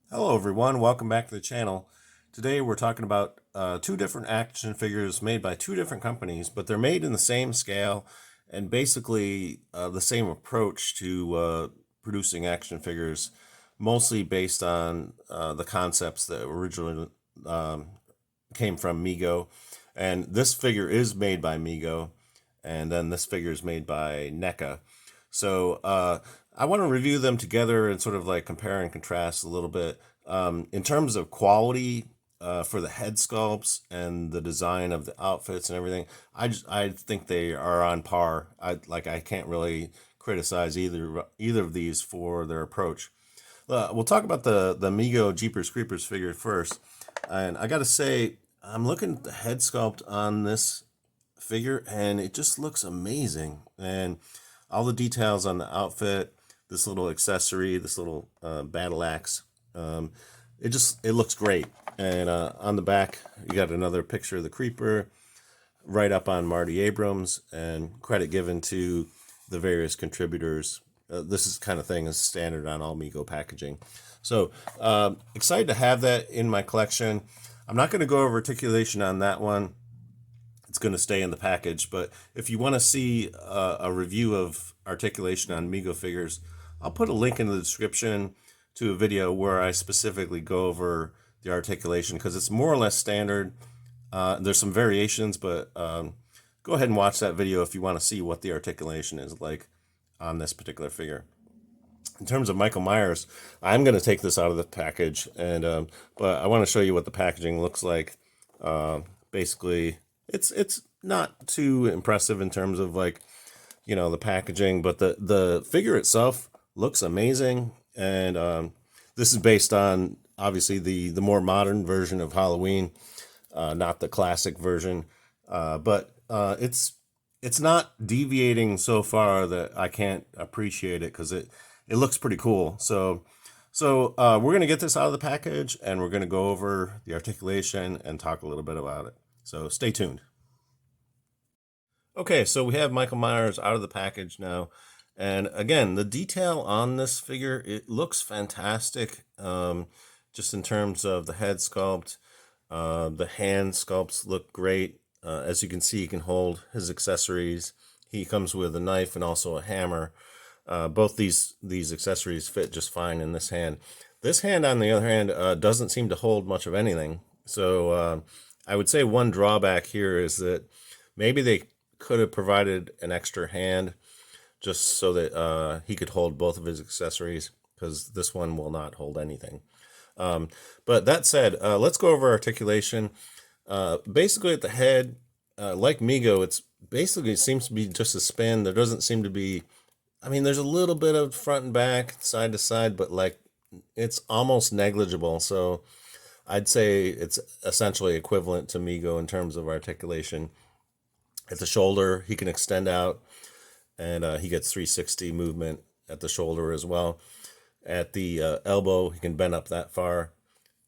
Hello everyone, welcome back to the channel. Today we're talking about two different action figures made by two different companies, but they're made in the same scale and basically the same approach to producing action figures, mostly based on the concepts that originally um, came from Mego. And this figure is made by Migo, and then this figure is made by NECA. So I want to review them together and sort of like compare and contrast a little bit. In terms of quality for the head sculpts and the design of the outfits and everything, I think they are on par. I can't really criticize either of these for their approach. We'll talk about the Migo Jeepers Creepers figure first, and I got to say I'm looking at the head sculpt on this figure, and it just looks amazing. And all the details on the outfit, this little accessory, this little battle axe, um, it looks great. And on the back, you got another picture of the creeper, right up on Marty Abrams, and credit given to the various contributors. This is kind of thing is standard on all Mego packaging. So excited to have that in my collection. I'm not going to go over articulation on that one. It's going to stay in the package. But if you want to see a review of articulation on Mego figures, I'll put a link in the description to a video where I specifically go over the articulation because it's more or less standard. There's some variations, but go ahead and watch that video if you want to see what the articulation is like on this particular figure. In terms of Michael Myers, I'm going to take this out of the package, and but I want to show you what the packaging looks like. Basically, it's not too impressive in terms of like the packaging, but the figure itself looks amazing, and this is based on obviously the more modern version of Halloween, not the classic version, but it's not deviating so far that I can't appreciate it because it looks pretty cool. So we're gonna get this out of the package and we're gonna go over the articulation and talk a little bit about it. So stay tuned. Okay, so we have Michael Myers out of the package now. And again, the detail on this figure, it looks fantastic. Just in terms of the head sculpt, the hand sculpts look great. As you can see, he can hold his accessories. He comes with a knife and also a hammer. Both these accessories fit just fine in this hand. This hand, on the other hand, doesn't seem to hold much of anything. So I would say one drawback here is that maybe they could have provided an extra hand just so that he could hold both of his accessories, because this one will not hold anything. But that said, let's go over articulation. Basically at the head, like Migo, it's basically seems to be just a spin. There doesn't seem to be, I mean, there's a little bit of front and back, side to side, but like it's almost negligible. So I'd say it's essentially equivalent to Migo in terms of articulation. At the shoulder, he can extend out, and he gets 360 movement at the shoulder as well. At the elbow, he can bend up that far.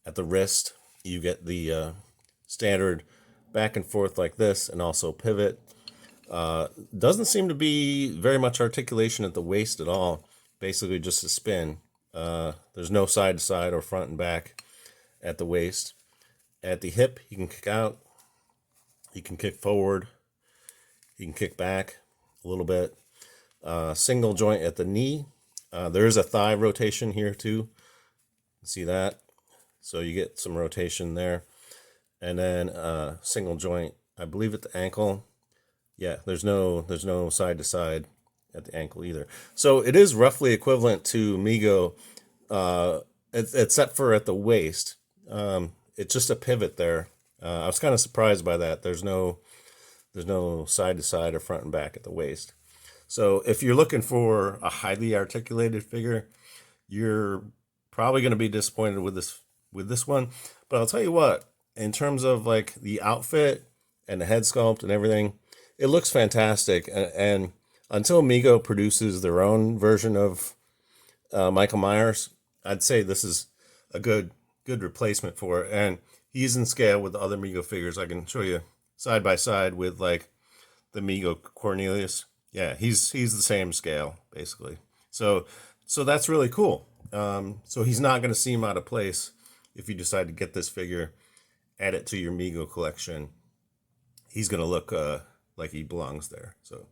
At the wrist, you get the standard back and forth like this, and also pivot. Doesn't seem to be very much articulation at the waist at all. Basically just a spin. There's no side to side or front and back at the waist. At the hip, he can kick out. He can kick forward. He can kick back a little bit. Single joint at the knee. There is a thigh rotation here too. See that? So you get some rotation there. And then single joint, I believe, at the ankle. Yeah, there's no side to side at the ankle either. So it is roughly equivalent to Migo, except for at the waist. It's just a pivot there. I was kind of surprised by that. There's no side to side or front and back at the waist. So if you're looking for a highly articulated figure, you're probably going to be disappointed with this one. But I'll tell you what, in terms of like the outfit and the head sculpt and everything, it looks fantastic. And until Mego produces their own version of Michael Myers, I'd say this is a good replacement for it. And he's in scale with the other Mego figures. I can show you side by side with like the Mego Cornelius. Yeah, he's the same scale basically. So that's really cool. So he's not going to seem out of place if you decide to get this figure, add it to your Mego collection. He's going to look like he belongs there. So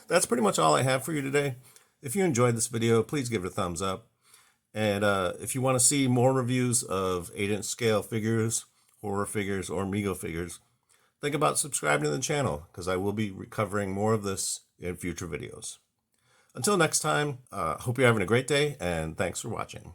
that's pretty much all I have for you today. If you enjoyed this video, please give it a thumbs up. And if you want to see more reviews of 8-inch scale figures, horror figures, or Mego figures, think about subscribing to the channel, because I will be covering more of this in future videos. Until next time, hope you're having a great day, and thanks for watching.